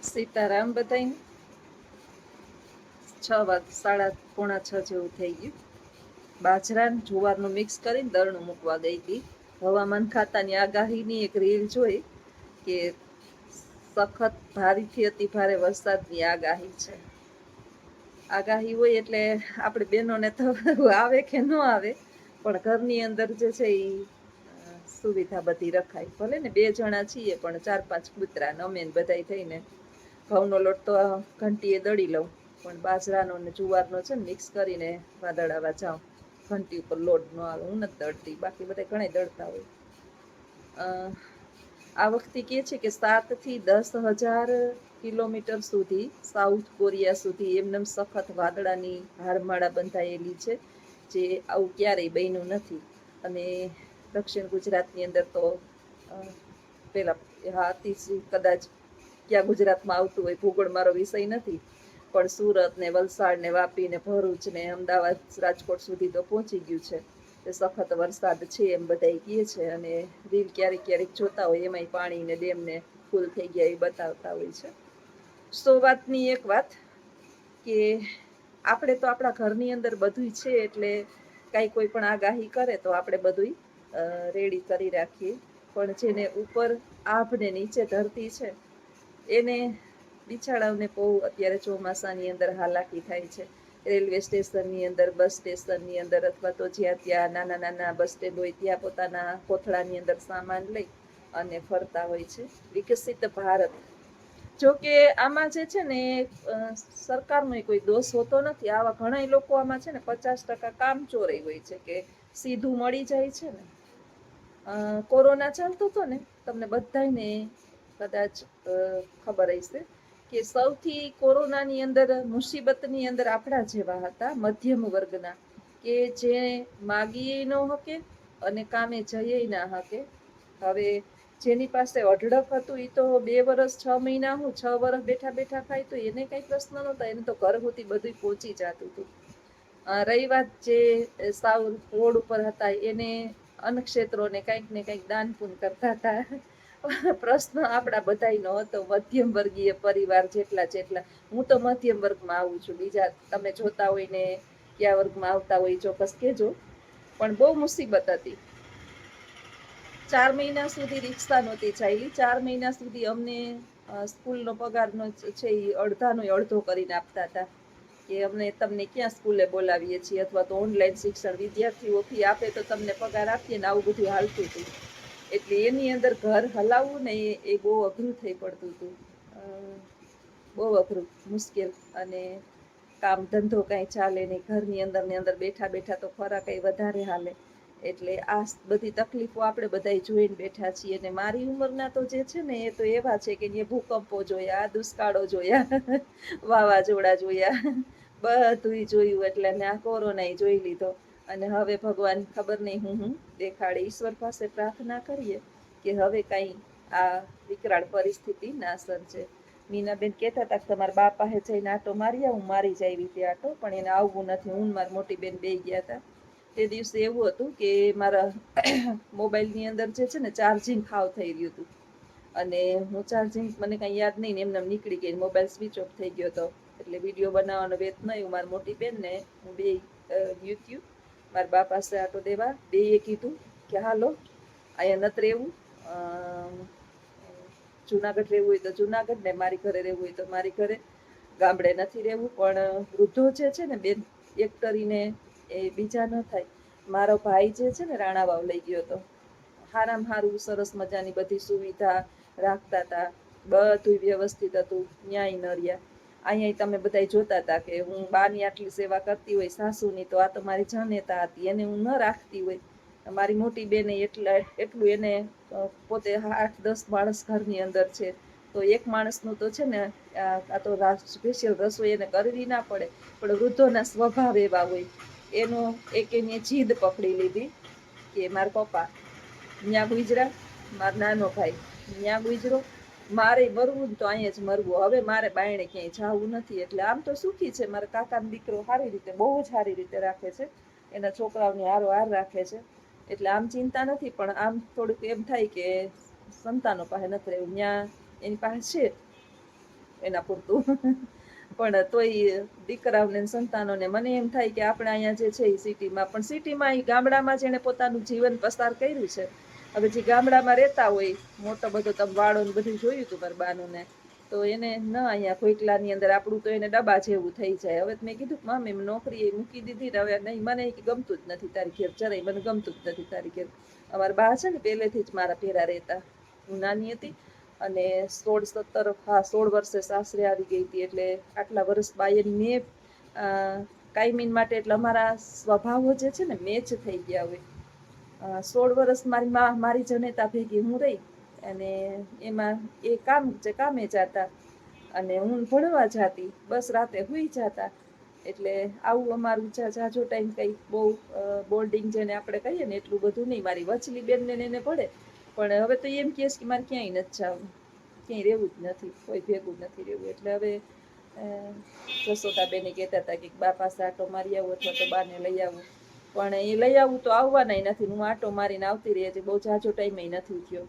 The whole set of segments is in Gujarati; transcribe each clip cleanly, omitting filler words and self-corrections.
સીતારામ બધાય 6 વાગ 5:45 જેવું થઈ ગયું. બાજરા જુવારનું મિક્સ કરીને દળનું મૂકવા ગઈ હતી. હવામાન ખાતાની આગાહીની એક રીલ જોઈ કે સખત ભારેથી અતિ ભારે વરસાદની આગાહી છે. આગાહી હોય એટલે આપણે બહેનોને તો આવે કે ન આવે, પણ ઘરની અંદર જે છે એ સુવિધા બધી રખાય. ભલે ને 2 જણા છીએ પણ 4-5 કૂતરા અમે બધાય થઈને ઘઉંનો લોટ તો ઘંટીએ દળી લઉં, પણ બાજરાનો ને જુવારનો છે ને મિક્સ કરીને દળાવવા જાઉં. ઘંટી ઉપર લોટ ન આવે, હું નથી દળતી, બાકી બધા ઘણા દળતા હોય. આ વખતે કહે છે કે 7 થી 10,000 કિલોમીટર સુધી સાઉથ કોરિયા સુધી એમને સખત વાદળાની હારમાળા બંધાયેલી છે, જે આવું ક્યારેય બન્યું નથી. અને દક્ષિણ ગુજરાતની અંદર તો પેલા હાથી કદાચ ક્યાં ગુજરાતમાં આવતું હોય, ભૂગોળ મારો વિષય નથી, પણ સુરત ને વલસાડ ને વાપી ને ભરૂચ ને અમદાવાદ રાજકોટ સુધી તો પહોંચી ગયું છે. તે સખત વરસાદ છે એમ બધા કહે છે, અને રીલ ક્યારેક ક્યારેક જોતા હોય એમાંય પાણી ને ડેમ ને ફૂલ થઈ ગયા એ બતાવતા હોય છે. વાતની એક વાત કે આપણે તો આપણા ઘરની અંદર બધું છે, એટલે કાંઈ કોઈ પણ આગાહી કરે તો આપણે બધું રેડી કરી રાખીએ. પણ જેને ઉપર આભ ને નીચે ધરતી છે એને બિચારાઓને બહુ અત્યારે ચોમાસાની અંદર હાલાકી થાય છે. રેલવે સ્ટેશનની અંદર, બસ સ્ટેશનની અંદર, અથવા તો જ્યાં ત્યાં નાના નાના બસ સ્ટેન્ડ હોય ત્યાં પોતાના કોથળાની અંદર સામાન લઈ અને ફરતા હોય છે. વિકસિત ભારત, જોકે આમાં જે છે ને સરકારનો કોઈ દોષ હોતો નથી. આવા ઘણા લોકો આમાં છે ને 50% કામચોર હોય છે, કે સીધું મળી જાય છે ને. કોરોના ચાલતો હતો ને, તમને બધાને કદાચ ખબર હશે કે સૌથી કોરોનાની અંદર મુસીબતની અંદર આપણા જેવા હતા, મધ્યમ વર્ગના, કે જે માગી ન શકે અને કામે જઈ ના શકે. હવે જેની પાસે અઢળક હતું એ તો 2 વર્ષ 6 મહિના, હું 6 વર્ષ બેઠા બેઠા ખાય તો એને કઈ પ્રશ્ન નહોતા, એને તો ઘર સુધી બધું પહોંચી જતું હતું. રહી વાત જે સાવ રોડ ઉપર હતા, એને અન્નક્ષેત્રોને કંઈક ને કંઈક દાન પુણ્ય કરતા હતા. પ્રશ્ન આપણા બધાયનો હતો, મધ્યમ વર્ગીય પરિવાર જેટલા. હું તો મધ્યમ વર્ગમાં આવું છું, બીજા તમે જોતા હોય ને કયા વર્ગમાં આવતા હોય ચોક્કસ કહેજો. પણ બહુ મુસીબત હતી. 4 મહિના સુધી રિક્ષા નહોતી ચાલી. 4 મહિના સુધી અમને સ્કૂલનો પગારનો છે એ અડધાનો અડધો કરીને આપતા હતા, કે અમને તમને ક્યાં સ્કૂલે બોલાવીએ છીએ, અથવા તો ઓનલાઈન શિક્ષણ વિદ્યાર્થીઓ ફી આપે તો તમને પગાર આપીએ ને, આવું બધું હાલતું હતું. એટલે એની અંદર ઘર હલાવવું ને એ બહુ અઘરું થઈ પડતું હતું. બહુ અઘરું, મુશ્કેલ. અને કામ ધંધો કાંઈ ચાલે નહીં, ઘરની અંદર બેઠા બેઠા તો ખોરાક કંઈ વધારે હાલે. એટલે આ બધી તકલીફો આપણે બધાય જોઈને બેઠા છીએ. અને મારી ઉંમરના તો જે છે ને એ તો એવા છે કે જે ભૂકંપો જોયા, દુષ્કાળો જોયા, વાવાઝોડા જોયા, બધું જોયું. એટલે આ કોરોના જોઈ લીધો. અને હવે ભગવાન ખબર નહીં હું દેખાડે. ઈશ્વર પાસે પ્રાર્થના કરીએ કે હવે કંઈ આ વિકરાળ પરિસ્થિતિ ના સર્જે. મીનાબેન કહેતા હતા કે તમારા બા પાસે જઈને આટો મારી આવું, મારી જ આવી હતી આટો, પણ એને આવવું નથી. હું મારી મોટી બેન બે ગયા હતા. તે દિવસે એવું હતું કે મારા મોબાઈલની અંદર જે છે ને ચાર્જિંગ ખાવ થઈ રહ્યું હતું, અને હું ચાર્જિંગ મને કાંઈ યાદ નહીં ને એમને નીકળી ગઈ, મોબાઈલ સ્વિચ ઓફ થઈ ગયો હતો. એટલે વિડીયો બનાવવાનો વેત નહીં. મારી મોટી બેન ને હું બે ગયું થયું મારા બા પાસે આટો દેવા. બેએ કીધું કે હાલો અહીંયા નથી રહેવું, જુનાગઢ રહેવું હોય તો જુનાગઢ, ને મારી ઘરે રહેવું હોય તો મારી ઘરે, ગામડે નથી રહેવું. પણ વૃદ્ધો જે છે ને બેન, એક કરીને એ બીજા ન થાય. મારો ભાઈ જે છે ને રાણાવાવ લઈ ગયો હતો. હારામાં હારું સરસ મજાની બધી સુવિધા રાખતા હતા, બધું વ્યવસ્થિત હતું, ન્યાય ન રહ્યા. અહીંયા તમે બધા જોતા હતા કે હું બાની આટલી સેવા કરતી હોય સાસુની, તો આ તો મારી જનેતા હતી, એને હું ન રાખતી હોય. મારી મોટી બેને એટલું એને પોતે 8-10 માણસ ઘરની અંદર છે, તો એક માણસનું તો છે ને આ તો સ્પેશિયલ રસોઈ એને કરવી ના પડે. પણ વૃદ્ધોના સ્વભાવ એવા હોય. એનો એક એને જીદ પકડી લીધી કે મારા પપ્પા ન્યા ગુજરા, મારો નાનો ભાઈ ન્યા ગુજરો, મારે મરવું તો અહીંયા જ મરવું. હવે મારે બાયણે ક્યાંય જવું નથી. એટલે આમ તો સુખી છે. મારા કાકાનો દીકરો સારી રીતે, બહુ જ સારી રીતે રાખે છે, એના છોકરાઓને હારોહાર રાખે છે. એટલે આમ ચિંતા નથી. પણ આમ થોડુંક એમ થાય કે સંતાનો પાસે નથી રહેવું, ત્યાં એની પાસે છે એના પૂરતું. પણ તોય દીકરાઓને સંતાનોને મને એમ થાય કે આપણે અહીંયા જે છે એ સિટીમાં, પણ સિટીમાં એ ગામડામાં જેણે પોતાનું જીવન પસાર કર્યું છે, હવે જે ગામડામાં રહેતા હોય, મોટો બધો તમે વાળો ને બધું જોયું હતું મારા બાનું ને, તો એને ન અહીંયા કોઈકલાની અંદર આપણું તો એને ડબ્બા જેવું થઈ જાય. હવે મેં કીધું મમ્મી નોકરી મૂકી દીધી ને હવે નહીં, મને ગમતું જ નથી તારી ઘેર, જરાય મને ગમતું જ નથી તારી ઘેર. અમારા બા છે ને પહેલેથી જ મારા ભેરા રહેતા, હું નાની હતી અને 16 વર્ષે સાસરે આવી ગઈ હતી, એટલે આટલા વર્ષ બાયની મેં કાયમીન માટે, એટલે અમારા સ્વભાવો જે છે ને મેચ થઈ ગયા હોય. 16 વર્ષ મારી જનેતા ભેગી હું રહી, અને એમાં એ કામે જતા અને હું ભણવા જાતી, બસ રાતે હુઈ જતા. એટલે આવું અમારું જાજો ટાઈમ કંઈ બહુ બોર્ડિંગ જેને આપણે કહીએ ને એટલું બધું નહીં. મારી વચલી બેનને એને પડે, પણ હવે તો એમ કહે કે મારે ક્યાંય નથી જવું, ક્યાંય રહેવું જ નથી, કોઈ ભેગું નથી રહેવું. એટલે હવે જસોદાબેને કહેતા હતા કે બા પાસે આટો મારી આવું અથવા તો બાને લઈ આવું, પણ એ લઈ આવું તો આવવાના નથી, હું આટો મારીને આવતી રહી, હજી બહુ જાજો ટાઈમ નથી થયો.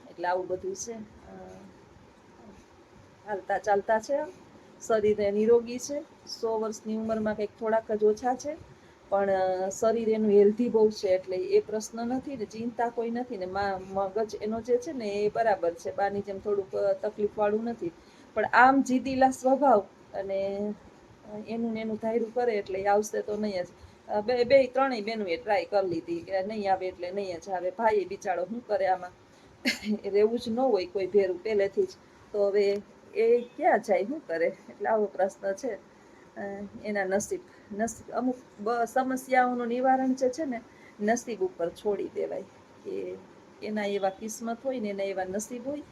એટલે આવું બધું છે, હાલતા ચાલતા છે, શરીર નિરોગી છે. 100 વર્ષની ઉંમરમાં કંઈક થોડાક જ ઓછા છે, પણ શરીર એનું હેલ્ધી બહુ છે, એટલે એ પ્રશ્ન નથી ને, ચિંતા કોઈ નથી ને. મગજ એનો જે છે ને એ બરાબર છે, બાની જેમ થોડુંક તકલીફ વાળું નથી, પણ આમ જીદીલા સ્વભાવ અને એનું ધાર્યું કરે એટલે આવશે તો નહીં જ. બે ત્રણેય બેનું એ ટ્રાય કરી લીધી કે નહીં આવે એટલે નહીં જ આવે. ભાઈ બિચારો શું કરે આમાં, રહેવું જ ન હોય કોઈ ભેરું પહેલેથી જ, તો હવે એ ક્યાં જાય, શું કરે? એટલે આવો પ્રશ્ન છે. એના નસીબ અમુક સમસ્યાઓનું નિવારણ જે છે ને નસીબ ઉપર છોડી દેવાય, કે એના એવા કિસ્મત હોય ને એના એવા નસીબ હોય,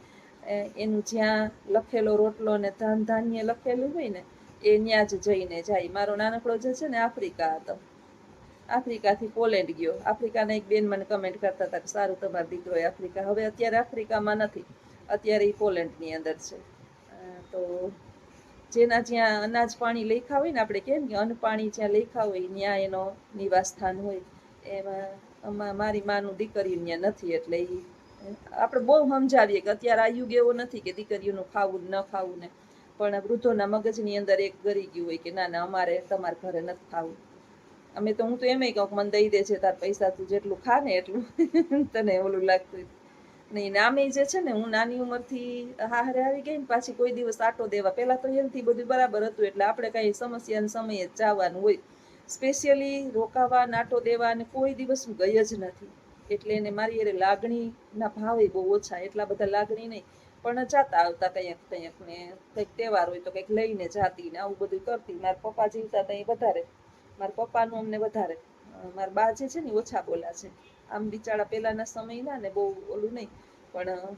એનું જ્યાં લખેલો રોટલો ને ધાન્ય લખેલું હોય ને એ ત્યાં જ જઈને જાય. મારો નાનકડો જે છે ને આફ્રિકા હતો, આફ્રિકાથી પોલેન્ડ ગયો. આફ્રિકાના એક બેન મને કમેન્ટ કરતા હતા કે સારું તમારો દીકરો એ આફ્રિકા, હવે અત્યારે આફ્રિકામાં નથી, અત્યારે એ પોલેન્ડની અંદર છે. તો જેના જ્યાં અનાજ પાણી લખ્યા હોય ને, આપણે કેમ કે અન્ન પાણી જ્યાં લખ્યા હોય ત્યાં એનો નિવાસ સ્થાન હોય, એમાં મારી માનું દીકરીઓ ત્યાં નથી. એટલે આપણે બહુ સમજાવીએ કે અત્યારે આ યુગ એવો નથી કે દીકરીઓનું ખાવું ન ખાવું ને, પણ વૃદ્ધોના મગજની અંદર એક ગરી ગયું હોય કે ના ના અમારે તમારા ઘરે નથી ખાવું. હું તો એમ કહું મને દઈ દે છે તાર પૈસા, તું જેટલું ખા ને એટલું તને ઓલું લાગતું નહીં. આમે જે છે ને, હું નાની ઉંમરથી હારે આવી ગઈ ને પાછી કોઈ દિવસ આટો દેવા, પહેલા તો હેલ્થી બધું બરાબર હતું, એટલે આપણે કઈ સમસ્યાના સમયે જ જવાનું હોય, સ્પેશિયલી રોકાવા નાટો દેવા અને કોઈ દિવસ હું ગઈ જ નથી. એટલે એને મારી એ લાગણીના ભાવે બહુ ઓછા, એટલા બધા લાગણી નહીં, પણ જાતા આવતા કંઈક કંઈક ને કંઈક તહેવાર હોય તો કંઈક લઈને જાતી ને આવું બધું કરતી. મારા પપ્પા જીવતા ત્યાં વધારે, મારા પપ્પાનું અમને વધારે. મારા બા જે છે ને ઓછા બોલા છે, આમ બિચારા પહેલાના સમયના ને બહુ ઓલું નહીં, પણ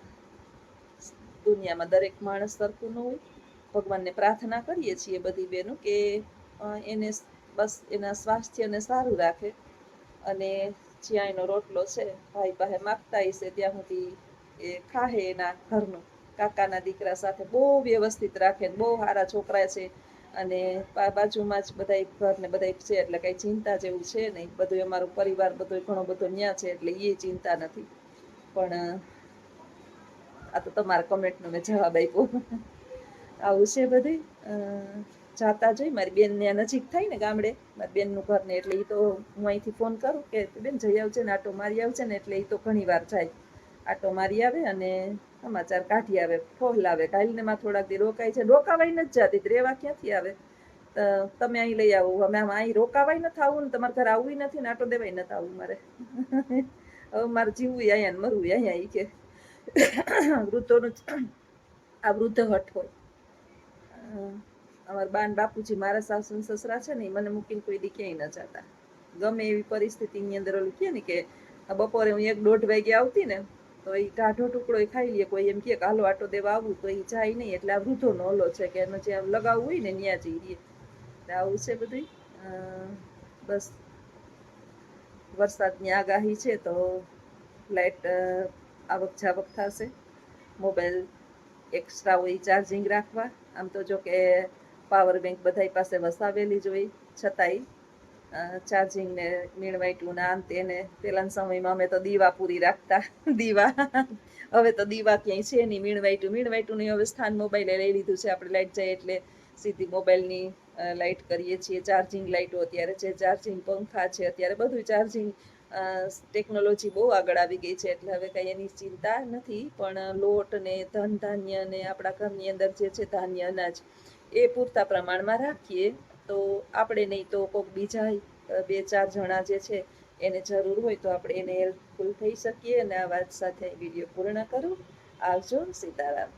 દુનિયામાં દરેક માણસ સરખું ન હોય. ભગવાનને પ્રાર્થના કરીએ છીએ બધી બહેનો કે એને બસ એના સ્વાસ્થ્યને સારું રાખે, અને જ્યાં એનો રોટલો છે ભાઈ પાસે માગતા હશે ત્યાં સુધી એ ખાહે એના ઘરનું. કાકાના દીકરા સાથે બહુ વ્યવસ્થિત રાખે, બહુ સારા છોકરા છે, અને બાજુમાં જ બધા ઘર ને બધા છે, એટલે કઈ ચિંતા જેવું છે નહીં. બધું અમારો પરિવાર બધો ઘણો બધો ન્યા છે, એટલે એ ચિંતા નથી. પણ આ તો તમારા કમેન્ટનો મેં જવાબ આપ્યો. આવું છે બધું. જાતા જોઈ મારી બેન ને નજીક થાય ને ગામડે, મારી બેનનું ઘર ને, એટલે એ તો હું અહીંથી ફોન કરું કે બેન જઈ આવજે ને આટો મારી આવજે ને, એટલે એ તો ઘણી વાર જાય, આટો મારી આવે અને સમાચાર કાઢી આવે, ફોહલાવે, કાલને માં થોડાક દી રોકાય છે. રોકાવાય નથી જાતી, રેવા ક્યાંથી આવે? તમે અહીં લઈ આવો, અમે અહીં રોકાવાય નથી આવું ને, તમારે ઘરે આવવું નથી ને આટો દેવાય નથી આવું મારે. હવે મારે જીવવું અહીંયા ને મરવું અહીંયા, એ કે વૃદ્ધોનું આ વૃદ્ધ હટ હોય. અમારા બાન બાપુજી મારા સાસુ સસરા છે ને, મને મૂકીને કોઈ દી ક્યાંય ન જતા. ગમે એવી પરિસ્થિતિની અંદર ઓલું કહે ને કે બપોરે હું 1-1:30 વાગે આવતી ને, તો એ ટાઢો ટુકડો એ ખાઈ લે. કોઈ એમ કે હાલો આટો દેવા આવું તો એ જાય નહીં. એટલે આ વૃદ્ધોનો ઓલો છે કે એનો જ્યાં લગાવવું હોય ને ત્યાં જઈએ. આવું છે બધું. બસ વરસાદની આગાહી છે તો લાઇટ આવક જાવક થશે. મોબાઈલ એક્સ્ટ્રા હોય ચાર્જિંગ રાખવા. આમ તો જો કે પાવર બેંક બધા પાસે વસાવેલી જ હોય, છતાંય ચાર્જિંગ ને મીણવાઈટું ને આમ તેને પેલાના સમયમાં અમે તો દીવા પૂરી રાખતા દીવા. હવે તો દીવા ક્યાંય છે નહીં. મીણવાઈટું હવે સ્થાન મોબાઈલે લઈ લીધું છે. આપણે લાઈટ જાય એટલે સીધી મોબાઈલની લાઈટ કરીએ છીએ. ચાર્જિંગ લાઈટો અત્યારે છે, ચાર્જિંગ પંખા છે, અત્યારે બધું ચાર્જિંગ ટેકનોલોજી બહુ આગળ આવી ગઈ છે એટલે હવે કંઈ એની ચિંતા નથી. પણ લોટ ને ધન ધાન્ય ને આપણા ઘરની અંદર જે છે ધાન્ય અનાજ એ પૂરતા પ્રમાણમાં રાખીએ તો આપણે નહીં તો કોઈક બીજા 2-4 જણા જે છે એને જરૂર હોય તો આપણે એને હેલ્પફુલ થઈ શકીએ. અને આ વાત સાથે વિડીયો પૂર્ણ કરું. આવજો. સીતારામ.